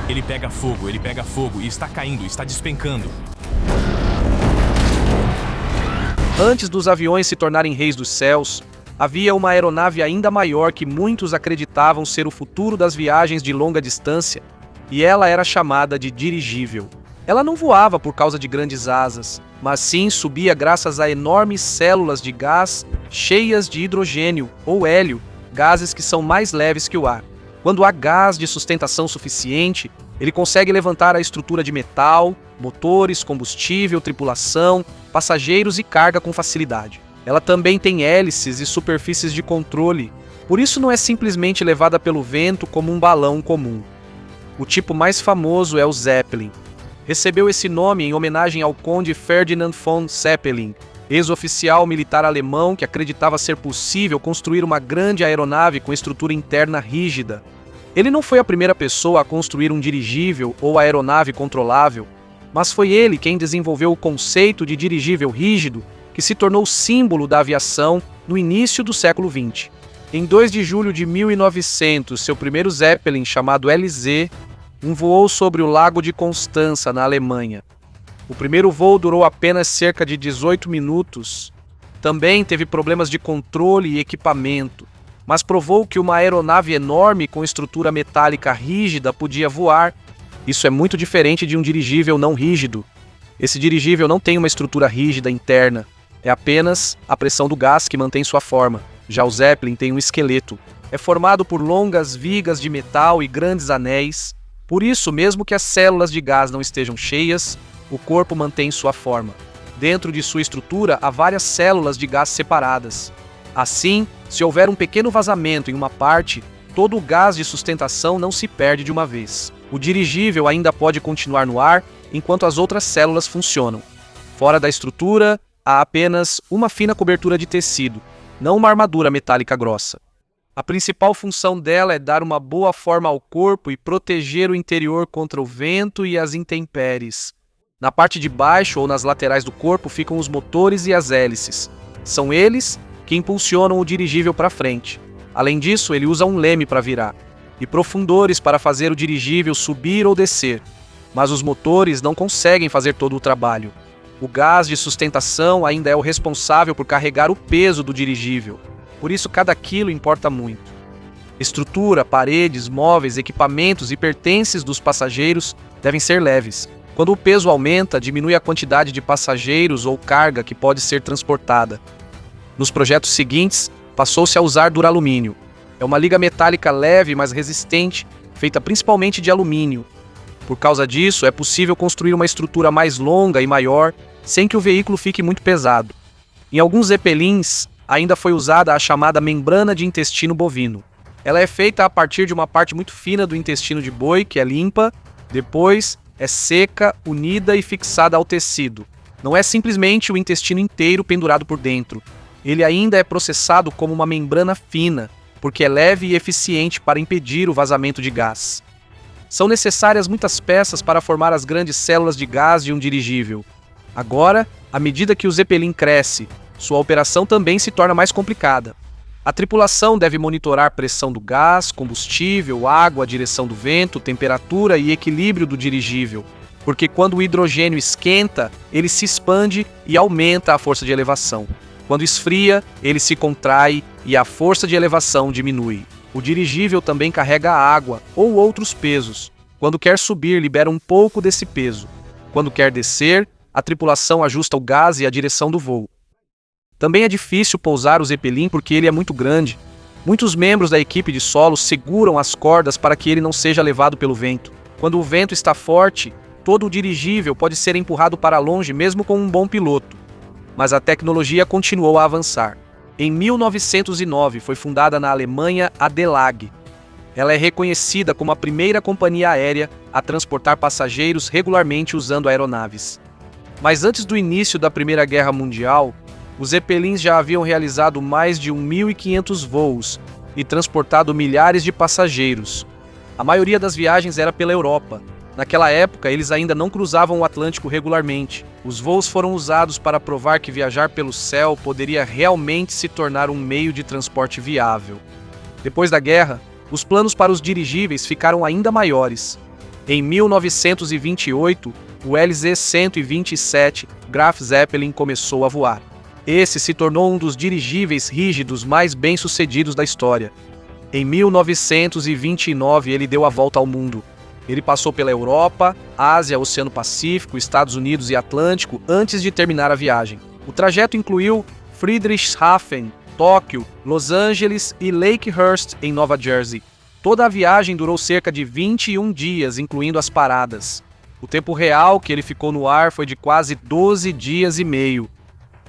Ele pega fogo e está caindo, está despencando. Antes dos aviões se tornarem reis dos céus, havia uma aeronave ainda maior que muitos acreditavam ser o futuro das viagens de longa distância, e ela era chamada de dirigível. Ela não voava por causa de grandes asas, mas sim subia graças a enormes células de gás cheias de hidrogênio ou hélio, gases que são mais leves que o ar. Quando há gás de sustentação suficiente, ele consegue levantar a estrutura de metal, motores, combustível, tripulação, passageiros e carga com facilidade. Ela também tem hélices e superfícies de controle, por isso não é simplesmente levada pelo vento como um balão comum. O tipo mais famoso é o Zeppelin. Recebeu esse nome em homenagem ao conde Ferdinand von Zeppelin, ex-oficial militar alemão que acreditava ser possível construir uma grande aeronave com estrutura interna rígida. Ele não foi a primeira pessoa a construir um dirigível ou aeronave controlável, mas foi ele quem desenvolveu o conceito de dirigível rígido, que se tornou símbolo da aviação no início do século XX. Em 2 de julho de 1900, seu primeiro Zeppelin, chamado LZ, voou sobre o Lago de Constança, na Alemanha. O primeiro voo durou apenas cerca de 18 minutos. Também teve problemas de controle e equipamento, mas provou que uma aeronave enorme com estrutura metálica rígida podia voar. Isso é muito diferente de um dirigível não rígido. Esse dirigível não tem uma estrutura rígida interna, é apenas a pressão do gás que mantém sua forma. Já o Zeppelin tem um esqueleto. É formado por longas vigas de metal e grandes anéis. Por isso, mesmo que as células de gás não estejam cheias, o corpo mantém sua forma. Dentro de sua estrutura há várias células de gás separadas. Assim, se houver um pequeno vazamento em uma parte, todo o gás de sustentação não se perde de uma vez. O dirigível ainda pode continuar no ar enquanto as outras células funcionam. Fora da estrutura, há apenas uma fina cobertura de tecido, não uma armadura metálica grossa. A principal função dela é dar uma boa forma ao corpo e proteger o interior contra o vento e as intempéries. Na parte de baixo ou nas laterais do corpo ficam os motores e as hélices. São eles que impulsionam o dirigível para frente. Além disso, ele usa um leme para virar e profundores para fazer o dirigível subir ou descer. Mas os motores não conseguem fazer todo o trabalho. O gás de sustentação ainda é o responsável por carregar o peso do dirigível. Por isso, cada quilo importa muito. Estrutura, paredes, móveis, equipamentos e pertences dos passageiros devem ser leves. Quando o peso aumenta, diminui a quantidade de passageiros ou carga que pode ser transportada. Nos projetos seguintes, passou-se a usar duralumínio. É uma liga metálica leve, mas resistente, feita principalmente de alumínio. Por causa disso, é possível construir uma estrutura mais longa e maior, sem que o veículo fique muito pesado. Em alguns Zeppelins, ainda foi usada a chamada membrana de intestino bovino. Ela é feita a partir de uma parte muito fina do intestino de boi, que é limpa, depois é seca, unida e fixada ao tecido. Não é simplesmente o intestino inteiro pendurado por dentro. Ele ainda é processado como uma membrana fina, porque é leve e eficiente para impedir o vazamento de gás. São necessárias muitas peças para formar as grandes células de gás de um dirigível. Agora, à medida que o Zeppelin cresce, sua operação também se torna mais complicada. A tripulação deve monitorar pressão do gás, combustível, água, direção do vento, temperatura e equilíbrio do dirigível, porque quando o hidrogênio esquenta, ele se expande e aumenta a força de elevação. Quando esfria, ele se contrai e a força de elevação diminui. O dirigível também carrega água ou outros pesos. Quando quer subir, libera um pouco desse peso. Quando quer descer, a tripulação ajusta o gás e a direção do voo. Também é difícil pousar o Zeppelin porque ele é muito grande. Muitos membros da equipe de solo seguram as cordas para que ele não seja levado pelo vento. Quando o vento está forte, todo o dirigível pode ser empurrado para longe mesmo com um bom piloto. Mas a tecnologia continuou a avançar. Em 1909 foi fundada na Alemanha a DELAG. Ela é reconhecida como a primeira companhia aérea a transportar passageiros regularmente usando aeronaves. Mas antes do início da Primeira Guerra Mundial, os Zeppelins já haviam realizado mais de 1.500 voos e transportado milhares de passageiros. A maioria das viagens era pela Europa. Naquela época, eles ainda não cruzavam o Atlântico regularmente. Os voos foram usados para provar que viajar pelo céu poderia realmente se tornar um meio de transporte viável. Depois da guerra, os planos para os dirigíveis ficaram ainda maiores. Em 1928, o LZ-127 Graf Zeppelin começou a voar. Esse se tornou um dos dirigíveis rígidos mais bem-sucedidos da história. Em 1929, ele deu a volta ao mundo. Ele passou pela Europa, Ásia, Oceano Pacífico, Estados Unidos e Atlântico antes de terminar a viagem. O trajeto incluiu Friedrichshafen, Tóquio, Los Angeles e Lakehurst, em Nova Jersey. Toda a viagem durou cerca de 21 dias, incluindo as paradas. O tempo real que ele ficou no ar foi de quase 12 dias e meio.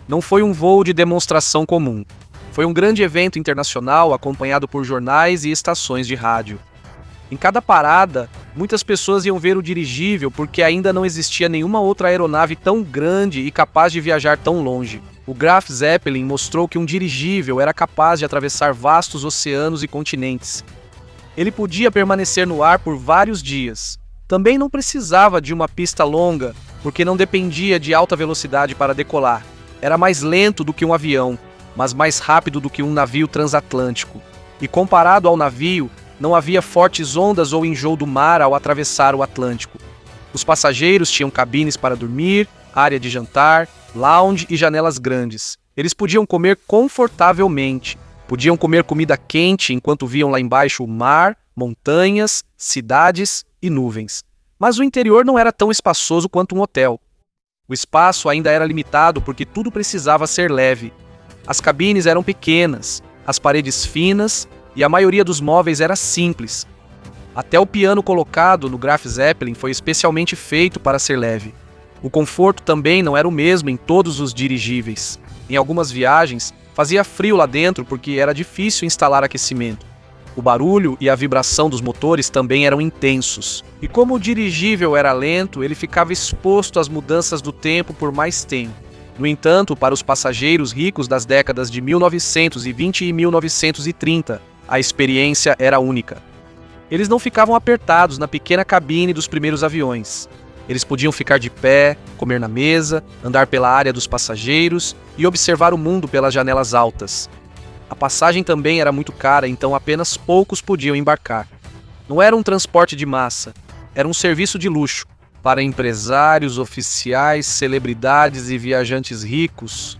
Não foi um voo de demonstração comum. Foi um grande evento internacional acompanhado por jornais e estações de rádio. Em cada parada, muitas pessoas iam ver o dirigível porque ainda não existia nenhuma outra aeronave tão grande e capaz de viajar tão longe. O Graf Zeppelin mostrou que um dirigível era capaz de atravessar vastos oceanos e continentes. Ele podia permanecer no ar por vários dias. Também não precisava de uma pista longa, porque não dependia de alta velocidade para decolar. Era mais lento do que um avião, mas mais rápido do que um navio transatlântico. E comparado ao navio, não havia fortes ondas ou enjoo do mar ao atravessar o Atlântico. Os passageiros tinham cabines para dormir, área de jantar, lounge e janelas grandes. Eles podiam comer confortavelmente. Podiam comer comida quente enquanto viam lá embaixo o mar, montanhas, cidades e nuvens. Mas o interior não era tão espaçoso quanto um hotel. O espaço ainda era limitado porque tudo precisava ser leve. As cabines eram pequenas, as paredes finas e a maioria dos móveis era simples. Até o piano colocado no Graf Zeppelin foi especialmente feito para ser leve. O conforto também não era o mesmo em todos os dirigíveis. Em algumas viagens, fazia frio lá dentro porque era difícil instalar aquecimento. O barulho e a vibração dos motores também eram intensos. E como o dirigível era lento, ele ficava exposto às mudanças do tempo por mais tempo. No entanto, para os passageiros ricos das décadas de 1920 e 1930, a experiência era única. Eles não ficavam apertados na pequena cabine dos primeiros aviões. Eles podiam ficar de pé, comer na mesa, andar pela área dos passageiros e observar o mundo pelas janelas altas. A passagem também era muito cara, então apenas poucos podiam embarcar. Não era um transporte de massa, era um serviço de luxo para empresários, oficiais, celebridades e viajantes ricos.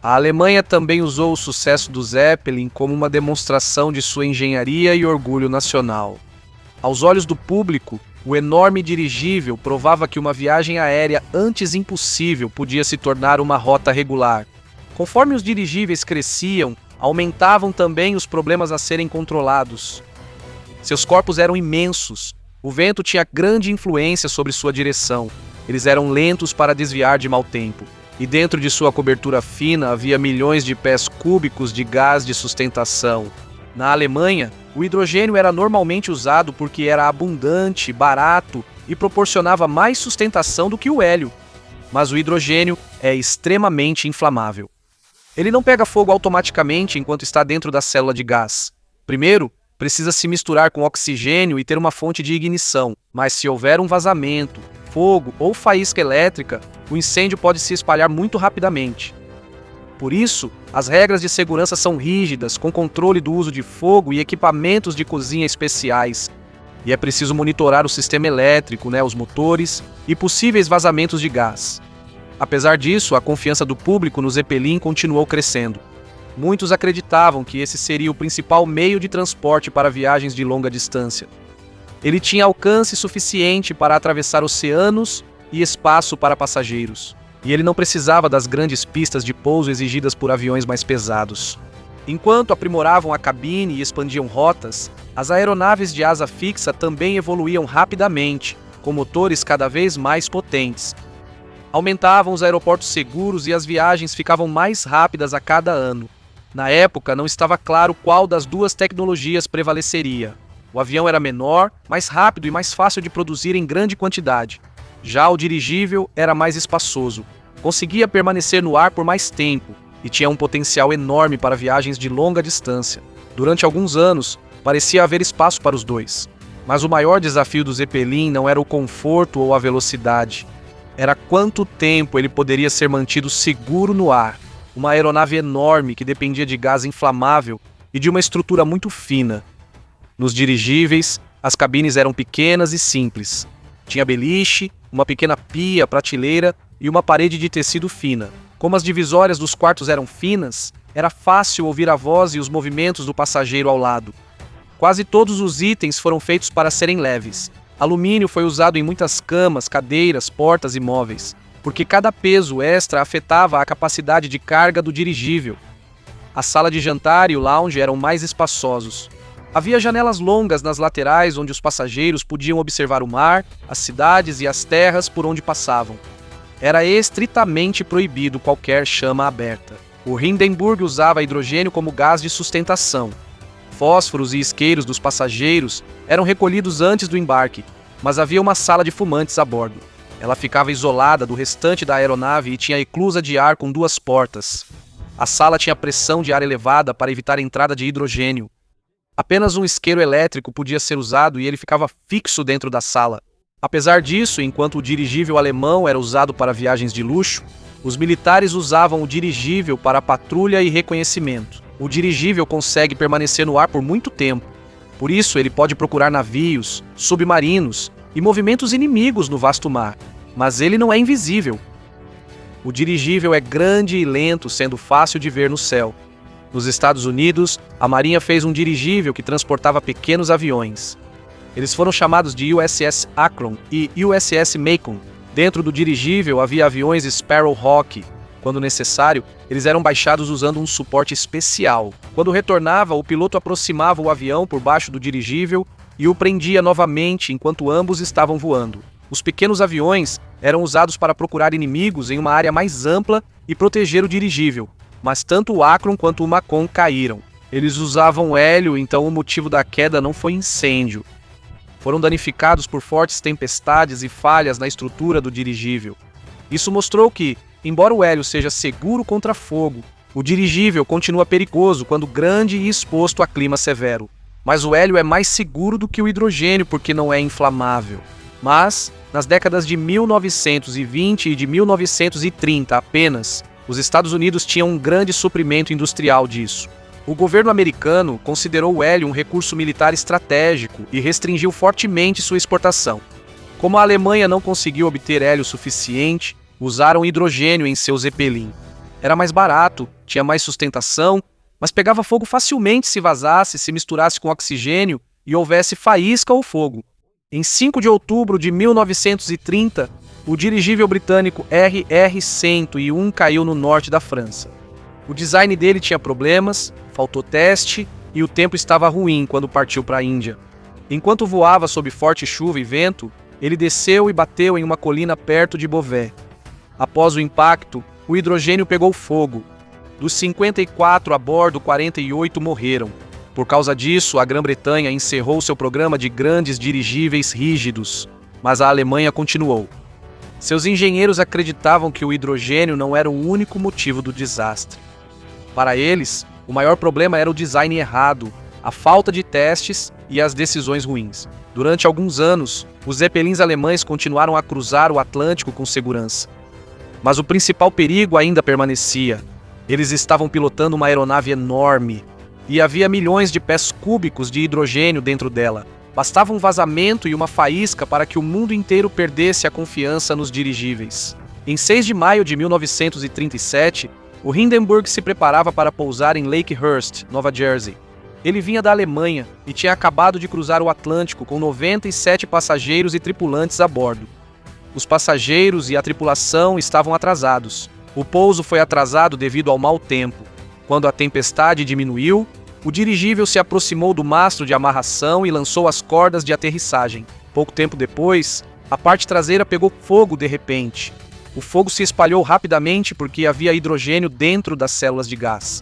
A Alemanha também usou o sucesso do Zeppelin como uma demonstração de sua engenharia e orgulho nacional. Aos olhos do público, o enorme dirigível provava que uma viagem aérea antes impossível podia se tornar uma rota regular. Conforme os dirigíveis cresciam, aumentavam também os problemas a serem controlados. Seus corpos eram imensos. O vento tinha grande influência sobre sua direção. Eles eram lentos para desviar de mau tempo. E dentro de sua cobertura fina havia milhões de pés cúbicos de gás de sustentação. Na Alemanha, o hidrogênio era normalmente usado porque era abundante, barato e proporcionava mais sustentação do que o hélio. Mas o hidrogênio é extremamente inflamável. Ele não pega fogo automaticamente enquanto está dentro da célula de gás. Primeiro, precisa se misturar com oxigênio e ter uma fonte de ignição, mas se houver um vazamento, fogo ou faísca elétrica, o incêndio pode se espalhar muito rapidamente. Por isso, as regras de segurança são rígidas, com controle do uso de fogo e equipamentos de cozinha especiais. E é preciso monitorar o sistema elétrico, os motores e possíveis vazamentos de gás. Apesar disso, a confiança do público no Zeppelin continuou crescendo. Muitos acreditavam que esse seria o principal meio de transporte para viagens de longa distância. Ele tinha alcance suficiente para atravessar oceanos e espaço para passageiros. E ele não precisava das grandes pistas de pouso exigidas por aviões mais pesados. Enquanto aprimoravam a cabine e expandiam rotas, as aeronaves de asa fixa também evoluíam rapidamente, com motores cada vez mais potentes. Aumentavam os aeroportos seguros e as viagens ficavam mais rápidas a cada ano. Na época, não estava claro qual das duas tecnologias prevaleceria. O avião era menor, mais rápido e mais fácil de produzir em grande quantidade. Já o dirigível era mais espaçoso, conseguia permanecer no ar por mais tempo e tinha um potencial enorme para viagens de longa distância. Durante alguns anos, parecia haver espaço para os dois. Mas o maior desafio do Zeppelin não era o conforto ou a velocidade. Era quanto tempo ele poderia ser mantido seguro no ar. Uma aeronave enorme que dependia de gás inflamável e de uma estrutura muito fina. Nos dirigíveis, As cabines eram pequenas e simples. Tinha beliche, uma pequena pia, prateleira e uma parede de tecido fina. Como as divisórias dos quartos eram finas, era fácil ouvir a voz e os movimentos do passageiro ao lado. Quase todos os itens foram feitos para serem leves. Alumínio foi usado em muitas camas, cadeiras, portas e móveis, porque cada peso extra afetava a capacidade de carga do dirigível. A sala de jantar e o lounge eram mais espaçosos. Havia janelas longas nas laterais onde os passageiros podiam observar o mar, as cidades e as terras por onde passavam. Era estritamente proibido qualquer chama aberta. O Hindenburg usava hidrogênio como gás de sustentação. Fósforos e isqueiros dos passageiros eram recolhidos antes do embarque, mas havia uma sala de fumantes a bordo. Ela ficava isolada do restante da aeronave e tinha eclusa de ar com 2 portas. A sala tinha pressão de ar elevada para evitar a entrada de hidrogênio. Apenas um isqueiro elétrico podia ser usado e ele ficava fixo dentro da sala. Apesar disso, enquanto o dirigível alemão era usado para viagens de luxo, os militares usavam o dirigível para patrulha e reconhecimento. O dirigível consegue permanecer no ar por muito tempo. Por isso, ele pode procurar navios, submarinos e movimentos inimigos no vasto mar. Mas ele não é invisível. O dirigível é grande e lento, sendo fácil de ver no céu. Nos Estados Unidos, a Marinha fez um dirigível que transportava pequenos aviões. Eles foram chamados de USS Akron e USS Macon. Dentro do dirigível havia aviões Sparrowhawk. Quando necessário, eles eram baixados usando um suporte especial. Quando retornava, o piloto aproximava o avião por baixo do dirigível e o prendia novamente enquanto ambos estavam voando. Os pequenos aviões eram usados para procurar inimigos em uma área mais ampla e proteger o dirigível, mas tanto o Akron quanto o Macon caíram. Eles usavam hélio, então o motivo da queda não foi incêndio. Foram danificados por fortes tempestades e falhas na estrutura do dirigível. Isso mostrou que, embora o hélio seja seguro contra fogo, o dirigível continua perigoso quando grande e exposto a clima severo. Mas o hélio é mais seguro do que o hidrogênio porque não é inflamável. Mas, nas décadas de 1920 e de 1930 apenas, os Estados Unidos tinham um grande suprimento industrial disso. O governo americano considerou o hélio um recurso militar estratégico e restringiu fortemente sua exportação. Como a Alemanha não conseguiu obter hélio suficiente, usaram hidrogênio em seu Zeppelin. Era mais barato, tinha mais sustentação, mas pegava fogo facilmente se vazasse, se misturasse com oxigênio e houvesse faísca ou fogo. Em 5 de outubro de 1930, o dirigível britânico RR-101 caiu no norte da França. O design dele tinha problemas, faltou teste e o tempo estava ruim quando partiu para a Índia. Enquanto voava sob forte chuva e vento, ele desceu e bateu em uma colina perto de Beauvais. Após o impacto, o hidrogênio pegou fogo. Dos 54 a bordo, 48 morreram. Por causa disso, a Grã-Bretanha encerrou seu programa de grandes dirigíveis rígidos, mas a Alemanha continuou. Seus engenheiros acreditavam que o hidrogênio não era o único motivo do desastre. Para eles, o maior problema era o design errado, a falta de testes e as decisões ruins. Durante alguns anos, os Zeppelins alemães continuaram a cruzar o Atlântico com segurança. Mas o principal perigo ainda permanecia. Eles estavam pilotando uma aeronave enorme, e havia milhões de pés cúbicos de hidrogênio dentro dela. Bastava um vazamento e uma faísca para que o mundo inteiro perdesse a confiança nos dirigíveis. Em 6 de maio de 1937, o Hindenburg se preparava para pousar em Lakehurst, Nova Jersey. Ele vinha da Alemanha e tinha acabado de cruzar o Atlântico com 97 passageiros e tripulantes a bordo. Os passageiros e a tripulação estavam atrasados. O pouso foi atrasado devido ao mau tempo. Quando a tempestade diminuiu, o dirigível se aproximou do mastro de amarração e lançou as cordas de aterrissagem. Pouco tempo depois, a parte traseira pegou fogo de repente. O fogo se espalhou rapidamente porque havia hidrogênio dentro das células de gás.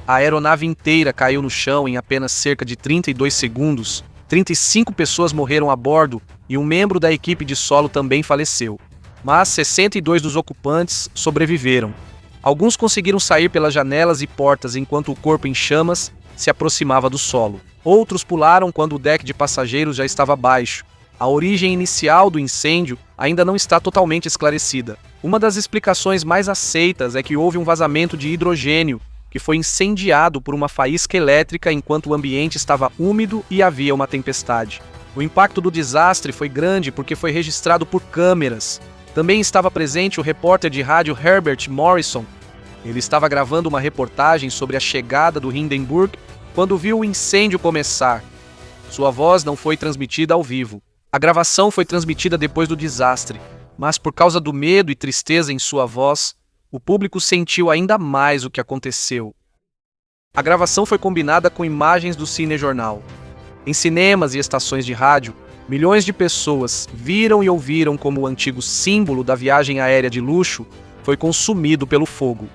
A aeronave inteira caiu no chão em apenas cerca de 32 segundos. 35 pessoas morreram a bordo e um membro da equipe de solo também faleceu. Mas 62 dos ocupantes sobreviveram. Alguns conseguiram sair pelas janelas e portas enquanto o corpo em chamas se aproximava do solo. Outros pularam quando o deck de passageiros já estava baixo. A origem inicial do incêndio ainda não está totalmente esclarecida. Uma das explicações mais aceitas é que houve um vazamento de hidrogênio que foi incendiado por uma faísca elétrica enquanto o ambiente estava úmido e havia uma tempestade. O impacto do desastre foi grande porque foi registrado por câmeras. Também estava presente o repórter de rádio Herbert Morrison. Ele estava gravando uma reportagem sobre a chegada do Hindenburg quando viu o incêndio começar. Sua voz não foi transmitida ao vivo. A gravação foi transmitida depois do desastre, mas por causa do medo e tristeza em sua voz, o público sentiu ainda mais o que aconteceu. A gravação foi combinada com imagens do cinejornal. Em cinemas e estações de rádio, milhões de pessoas viram e ouviram como o antigo símbolo da viagem aérea de luxo foi consumido pelo fogo.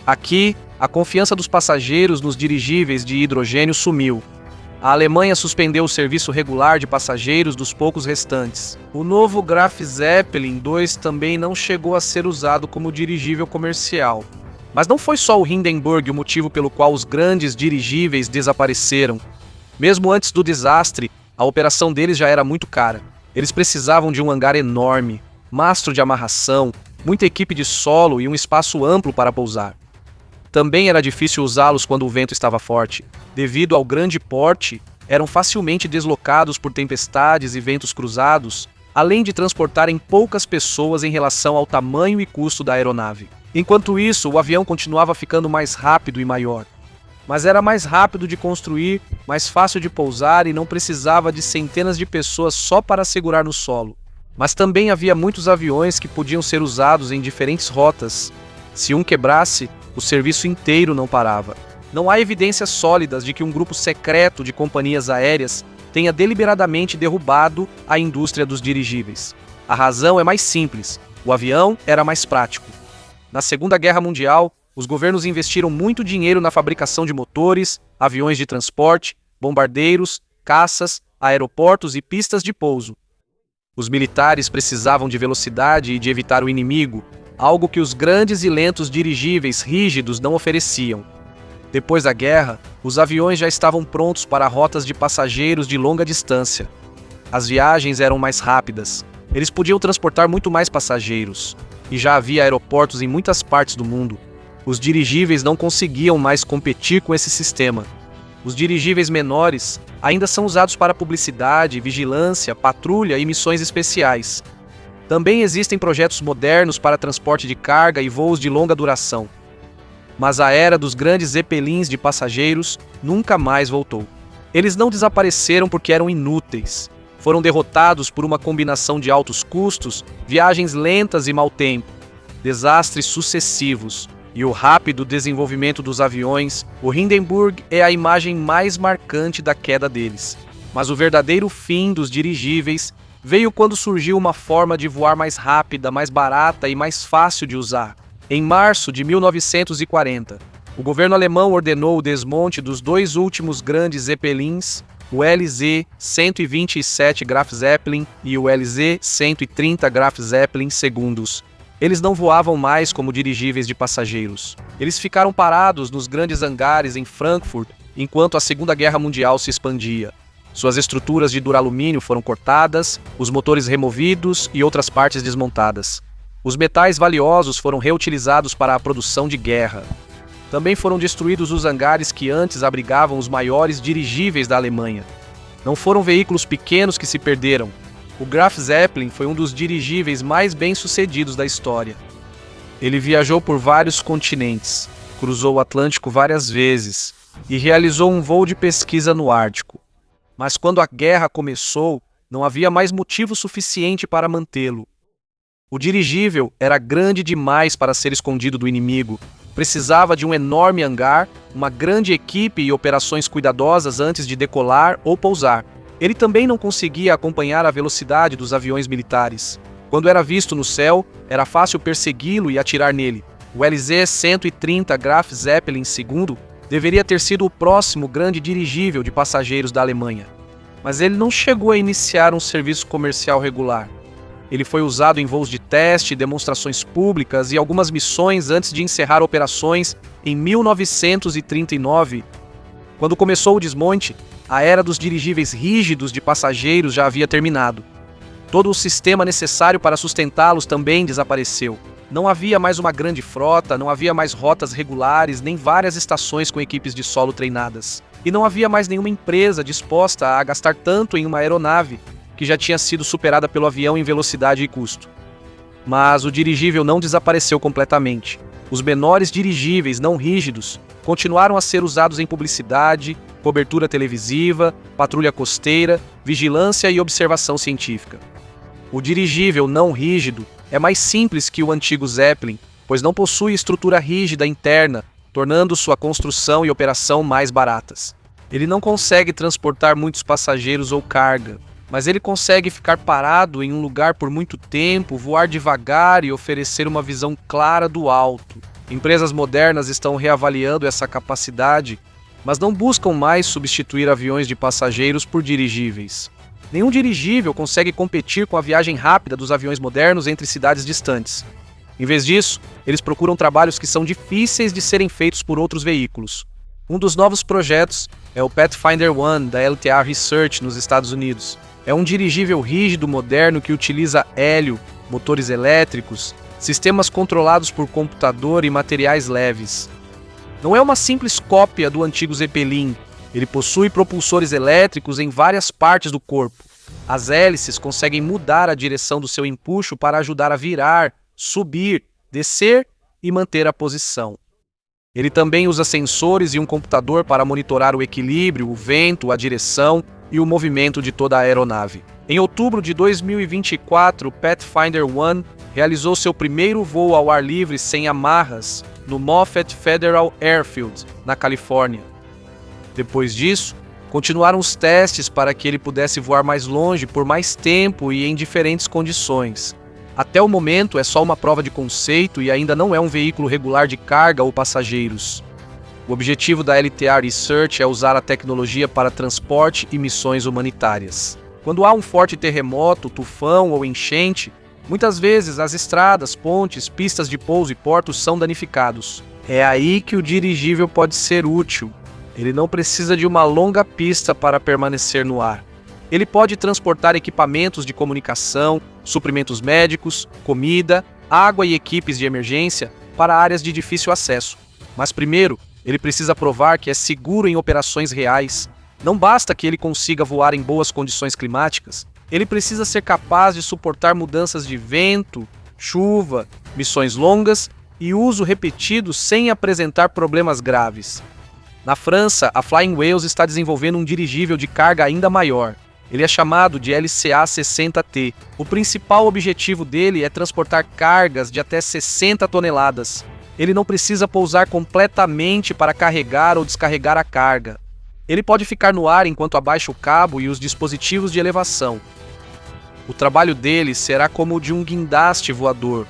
Aqui, a confiança dos passageiros nos dirigíveis de hidrogênio sumiu. A Alemanha suspendeu o serviço regular de passageiros dos poucos restantes. O novo Graf Zeppelin II também não chegou a ser usado como dirigível comercial. Mas não foi só o Hindenburg o motivo pelo qual os grandes dirigíveis desapareceram. Mesmo antes do desastre, a operação deles já era muito cara. Eles precisavam de um hangar enorme, mastro de amarração, muita equipe de solo e um espaço amplo para pousar. Também era difícil usá-los quando o vento estava forte. Devido ao grande porte, eram facilmente deslocados por tempestades e ventos cruzados, além de transportarem poucas pessoas em relação ao tamanho e custo da aeronave. Enquanto isso, o avião continuava ficando mais rápido e maior. Mas era mais rápido de construir, mais fácil de pousar e não precisava de centenas de pessoas só para segurar no solo. Mas também havia muitos aviões que podiam ser usados em diferentes rotas. Se um quebrasse, o serviço inteiro não parava. Não há evidências sólidas de que um grupo secreto de companhias aéreas tenha deliberadamente derrubado a indústria dos dirigíveis. A razão é mais simples: o avião era mais prático. Na Segunda Guerra Mundial, os governos investiram muito dinheiro na fabricação de motores, aviões de transporte, bombardeiros, caças, aeroportos e pistas de pouso. Os militares precisavam de velocidade e de evitar o inimigo, algo que os grandes e lentos dirigíveis rígidos não ofereciam. Depois da guerra, os aviões já estavam prontos para rotas de passageiros de longa distância. As viagens eram mais rápidas. Eles podiam transportar muito mais passageiros. E já havia aeroportos em muitas partes do mundo. Os dirigíveis não conseguiam mais competir com esse sistema. Os dirigíveis menores ainda são usados para publicidade, vigilância, patrulha e missões especiais. Também existem projetos modernos para transporte de carga e voos de longa duração. Mas a era dos grandes zeppelins de passageiros nunca mais voltou. Eles não desapareceram porque eram inúteis. Foram derrotados por uma combinação de altos custos, viagens lentas e mau tempo, desastres sucessivos e o rápido desenvolvimento dos aviões. O Hindenburg é a imagem mais marcante da queda deles. Mas o verdadeiro fim dos dirigíveis veio quando surgiu uma forma de voar mais rápida, mais barata e mais fácil de usar. Em março de 1940, o governo alemão ordenou o desmonte dos dois últimos grandes zeppelins, o LZ-127 Graf Zeppelin e o LZ-130 Graf Zeppelin II. Eles não voavam mais como dirigíveis de passageiros. Eles ficaram parados nos grandes hangares em Frankfurt enquanto a Segunda Guerra Mundial se expandia. Suas estruturas de duralumínio foram cortadas, os motores removidos e outras partes desmontadas. Os metais valiosos foram reutilizados para a produção de guerra. Também foram destruídos os hangares que antes abrigavam os maiores dirigíveis da Alemanha. Não foram veículos pequenos que se perderam. O Graf Zeppelin foi um dos dirigíveis mais bem-sucedidos da história. Ele viajou por vários continentes, cruzou o Atlântico várias vezes e realizou um voo de pesquisa no Ártico. Mas quando a guerra começou, não havia mais motivo suficiente para mantê-lo. O dirigível era grande demais para ser escondido do inimigo. Precisava de um enorme hangar, uma grande equipe e operações cuidadosas antes de decolar ou pousar. Ele também não conseguia acompanhar a velocidade dos aviões militares. Quando era visto no céu, era fácil persegui-lo e atirar nele. O LZ-130 Graf Zeppelin II deveria ter sido o próximo grande dirigível de passageiros da Alemanha. Mas ele não chegou a iniciar um serviço comercial regular. Ele foi usado em voos de teste, demonstrações públicas e algumas missões antes de encerrar operações em 1939. Quando começou o desmonte, a era dos dirigíveis rígidos de passageiros já havia terminado. Todo o sistema necessário para sustentá-los também desapareceu. Não havia mais uma grande frota, não havia mais rotas regulares, nem várias estações com equipes de solo treinadas. E não havia mais nenhuma empresa disposta a gastar tanto em uma aeronave. que já tinha sido superada pelo avião em velocidade e custo. Mas o dirigível não desapareceu completamente. Os menores dirigíveis não rígidos continuaram a ser usados em publicidade, cobertura televisiva, patrulha costeira, vigilância e observação científica. O dirigível não rígido é mais simples que o antigo Zeppelin, pois não possui estrutura rígida interna, tornando sua construção e operação mais baratas. Ele não consegue transportar muitos passageiros ou carga, mas ele consegue ficar parado em um lugar por muito tempo, voar devagar e oferecer uma visão clara do alto. Empresas modernas estão reavaliando essa capacidade, mas não buscam mais substituir aviões de passageiros por dirigíveis. Nenhum dirigível consegue competir com a viagem rápida dos aviões modernos entre cidades distantes. Em vez disso, eles procuram trabalhos que são difíceis de serem feitos por outros veículos. Um dos novos projetos é o Pathfinder 1 da LTA Research nos Estados Unidos. É um dirigível rígido moderno que utiliza hélio, motores elétricos, sistemas controlados por computador e materiais leves. Não é uma simples cópia do antigo Zeppelin. Ele possui propulsores elétricos em várias partes do corpo. As hélices conseguem mudar a direção do seu empuxo para ajudar a virar, subir, descer e manter a posição. Ele também usa sensores e um computador para monitorar o equilíbrio, o vento, a direção e o movimento de toda a aeronave. Em outubro de 2024, o Pathfinder 1 realizou seu primeiro voo ao ar livre sem amarras no Moffett Federal Airfield, na Califórnia. Depois disso, continuaram os testes para que ele pudesse voar mais longe por mais tempo e em diferentes condições. Até o momento é só uma prova de conceito e ainda não é um veículo regular de carga ou passageiros. O objetivo da LTA Research é usar a tecnologia para transporte e missões humanitárias. Quando há um forte terremoto, tufão ou enchente, muitas vezes as estradas, pontes, pistas de pouso e portos são danificados. É aí que o dirigível pode ser útil. Ele não precisa de uma longa pista para permanecer no ar. Ele pode transportar equipamentos de comunicação, suprimentos médicos, comida, água e equipes de emergência para áreas de difícil acesso. Mas primeiro, ele precisa provar que é seguro em operações reais. Não basta que ele consiga voar em boas condições climáticas. Ele precisa ser capaz de suportar mudanças de vento, chuva, missões longas e uso repetido sem apresentar problemas graves. Na França, a Flying Whales está desenvolvendo um dirigível de carga ainda maior. Ele é chamado de LCA-60T. O principal objetivo dele é transportar cargas de até 60 toneladas. Ele não precisa pousar completamente para carregar ou descarregar a carga. Ele pode ficar no ar enquanto abaixa o cabo e os dispositivos de elevação. O trabalho dele será como o de um guindaste voador.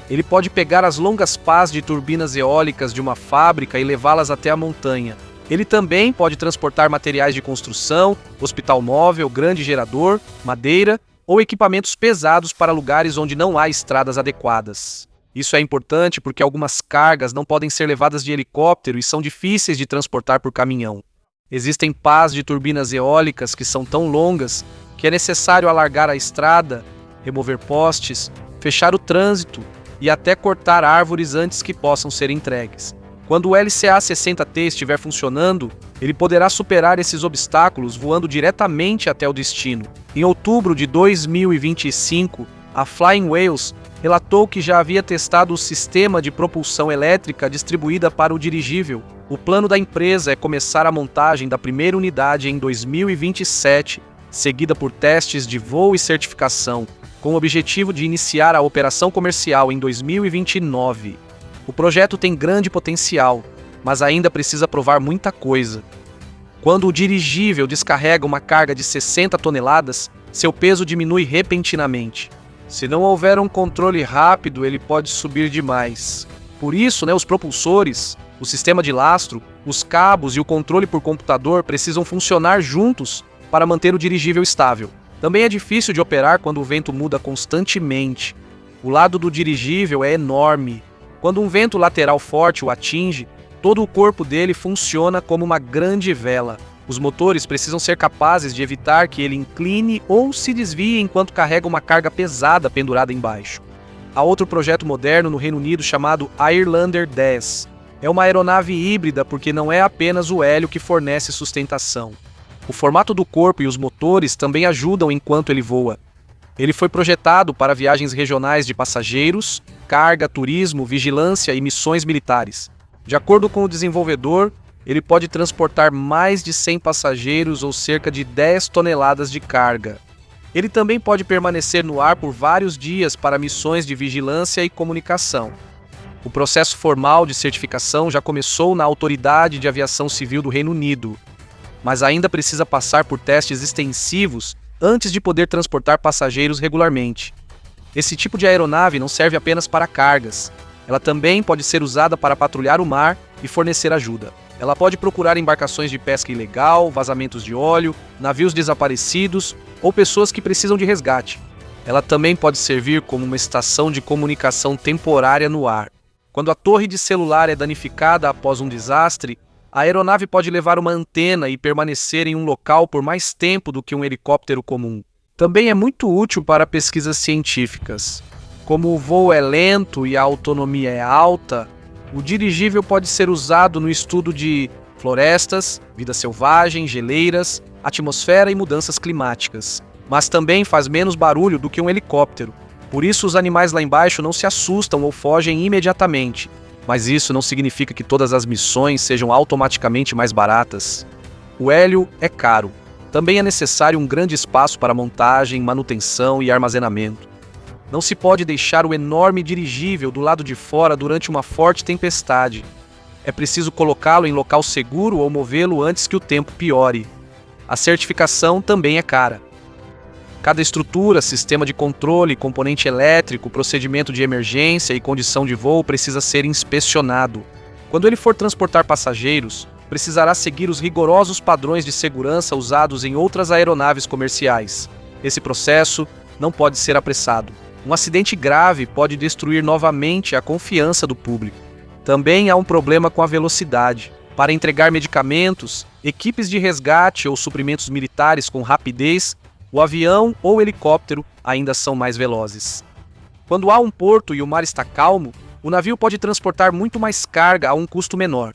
Ele pode pegar as longas pás de turbinas eólicas de uma fábrica e levá-las até a montanha. Ele também pode transportar materiais de construção, hospital móvel, grande gerador, madeira ou equipamentos pesados para lugares onde não há estradas adequadas. Isso é importante porque algumas cargas não podem ser levadas de helicóptero e são difíceis de transportar por caminhão. Existem pás de turbinas eólicas que são tão longas que é necessário alargar a estrada, remover postes, fechar o trânsito e até cortar árvores antes que possam ser entregues. Quando o LCA-60T estiver funcionando, ele poderá superar esses obstáculos voando diretamente até o destino. Em outubro de 2025, a Flying Whales relatou que já havia testado o sistema de propulsão elétrica distribuída para o dirigível. O plano da empresa é começar a montagem da primeira unidade em 2027, seguida por testes de voo e certificação, com o objetivo de iniciar a operação comercial em 2029. O projeto tem grande potencial, mas ainda precisa provar muita coisa. Quando o dirigível descarrega uma carga de 60 toneladas, seu peso diminui repentinamente. Se não houver um controle rápido, ele pode subir demais. Por isso, os propulsores, o sistema de lastro, os cabos e o controle por computador precisam funcionar juntos para manter o dirigível estável. Também é difícil de operar quando o vento muda constantemente. O lado do dirigível é enorme. Quando um vento lateral forte o atinge, todo o corpo dele funciona como uma grande vela. Os motores precisam ser capazes de evitar que ele incline ou se desvie enquanto carrega uma carga pesada pendurada embaixo. Há outro projeto moderno no Reino Unido chamado Highlander 10. É uma aeronave híbrida porque não é apenas o hélio que fornece sustentação. O formato do corpo e os motores também ajudam enquanto ele voa. Ele foi projetado para viagens regionais de passageiros, carga, turismo, vigilância e missões militares. De acordo com o desenvolvedor, ele pode transportar mais de 100 passageiros ou cerca de 10 toneladas de carga. Ele também pode permanecer no ar por vários dias para missões de vigilância e comunicação. O processo formal de certificação já começou na Autoridade de Aviação Civil do Reino Unido, mas ainda precisa passar por testes extensivos antes de poder transportar passageiros regularmente. Esse tipo de aeronave não serve apenas para cargas. Ela também pode ser usada para patrulhar o mar e fornecer ajuda. Ela pode procurar embarcações de pesca ilegal, vazamentos de óleo, navios desaparecidos ou pessoas que precisam de resgate. Ela também pode servir como uma estação de comunicação temporária no ar. Quando a torre de celular é danificada após um desastre, a aeronave pode levar uma antena e permanecer em um local por mais tempo do que um helicóptero comum. Também é muito útil para pesquisas científicas. Como o voo é lento e a autonomia é alta, o dirigível pode ser usado no estudo de florestas, vida selvagem, geleiras, atmosfera e mudanças climáticas. Mas também faz menos barulho do que um helicóptero. Por isso os animais lá embaixo não se assustam ou fogem imediatamente. Mas isso não significa que todas as missões sejam automaticamente mais baratas. O hélio é caro. Também é necessário um grande espaço para montagem, manutenção e armazenamento. Não se pode deixar o enorme dirigível do lado de fora durante uma forte tempestade. É preciso colocá-lo em local seguro ou movê-lo antes que o tempo piore. A certificação também é cara. Cada estrutura, sistema de controle, componente elétrico, procedimento de emergência e condição de voo precisa ser inspecionado. Quando ele for transportar passageiros, precisará seguir os rigorosos padrões de segurança usados em outras aeronaves comerciais. Esse processo não pode ser apressado. Um acidente grave pode destruir novamente a confiança do público. Também há um problema com a velocidade. Para entregar medicamentos, equipes de resgate ou suprimentos militares com rapidez, o avião ou o helicóptero ainda são mais velozes. Quando há um porto e o mar está calmo, o navio pode transportar muito mais carga a um custo menor.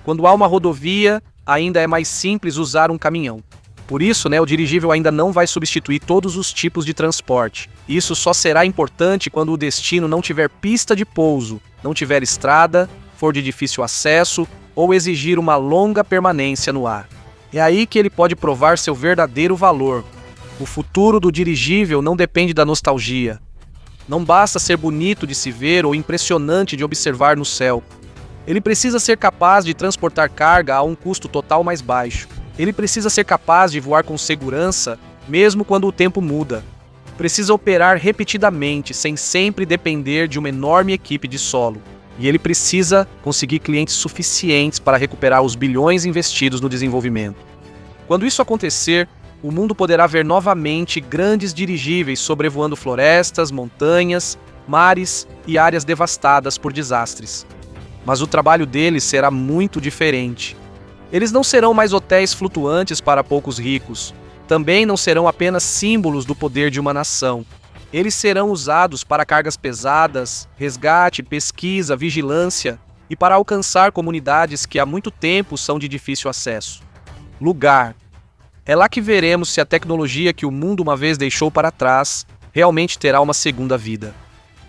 Quando há uma rodovia, ainda é mais simples usar um caminhão. Por isso, o dirigível ainda não vai substituir todos os tipos de transporte. Isso só será importante quando o destino não tiver pista de pouso, não tiver estrada, for de difícil acesso ou exigir uma longa permanência no ar. É aí que ele pode provar seu verdadeiro valor. O futuro do dirigível não depende da nostalgia. Não basta ser bonito de se ver ou impressionante de observar no céu. Ele precisa ser capaz de transportar carga a um custo total mais baixo. Ele precisa ser capaz de voar com segurança, mesmo quando o tempo muda. Precisa operar repetidamente, sem sempre depender de uma enorme equipe de solo. E ele precisa conseguir clientes suficientes para recuperar os bilhões investidos no desenvolvimento. Quando isso acontecer, o mundo poderá ver novamente grandes dirigíveis sobrevoando florestas, montanhas, mares e áreas devastadas por desastres. Mas o trabalho deles será muito diferente. Eles não serão mais hotéis flutuantes para poucos ricos. Também não serão apenas símbolos do poder de uma nação. Eles serão usados para cargas pesadas, resgate, pesquisa, vigilância e para alcançar comunidades que há muito tempo são de difícil acesso. Lugar. É lá que veremos se a tecnologia que o mundo uma vez deixou para trás realmente terá uma segunda vida.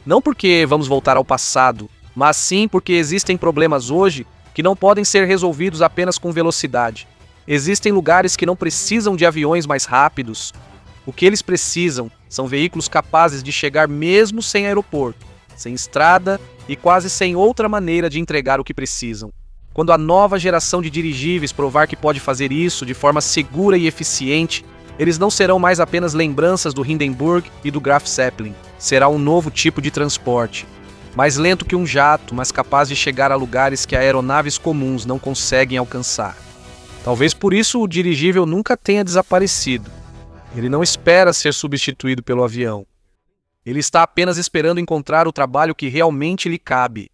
Não porque vamos voltar ao passado, mas sim porque existem problemas hoje que não podem ser resolvidos apenas com velocidade. Existem lugares que não precisam de aviões mais rápidos. O que eles precisam são veículos capazes de chegar mesmo sem aeroporto, sem estrada e quase sem outra maneira de entregar o que precisam. Quando a nova geração de dirigíveis provar que pode fazer isso de forma segura e eficiente, eles não serão mais apenas lembranças do Hindenburg e do Graf Zeppelin. Será um novo tipo de transporte. Mais lento que um jato, mas capaz de chegar a lugares que aeronaves comuns não conseguem alcançar. Talvez por isso o dirigível nunca tenha desaparecido. Ele não espera ser substituído pelo avião. Ele está apenas esperando encontrar o trabalho que realmente lhe cabe.